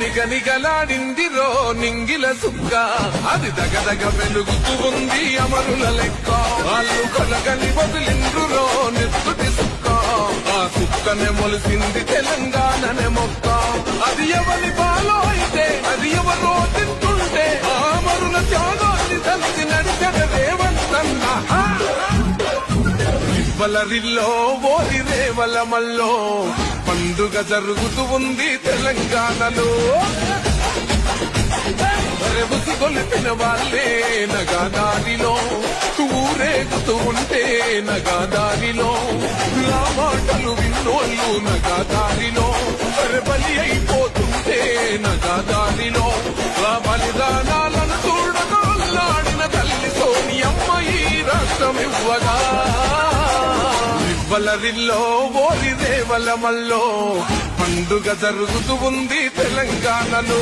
నిగనిగలాడిందిరో నింగిల సుక్క అది దగదగ వెలుగుతూ ఉంది అమరుల లెక్క వాళ్ళు కలగని వదిలిండ్రురో నెత్తుటి సుక్క ఆ సుక్కనే మొలిసింది తెలంగాణనే మొక్క అది ఎవరి బాలో అయితే అది ఎవరో తింటుంటే ఆ అమరుల త్యాగాన్ని తలసి నడిచడ రేవంతన్న రివ్వలరిల్లో ఓరి రేవల మల్లో పండుగ జరుగుతూ ఉంది తెలంగాణలో బుసి కొలిపిన వాళ్ళే నగాదారిలో ఊరేగుతూ ఉంటే నగాదారిలో నా మాటలు విన్నోళ్ళు నగాదారిలో బలి అయిపోతుంటే నగాదారిలో ఆ బలిదానాలను చూడగా అల్లాడిన తల్లి సోనియమ్మ ఈ రాష్ట్రం ఇవ్వగా రివ్వలరిల్లో ఓరి రేవల మల్లో పండుగ జరుగుతూ ఉంది తెలంగాణలో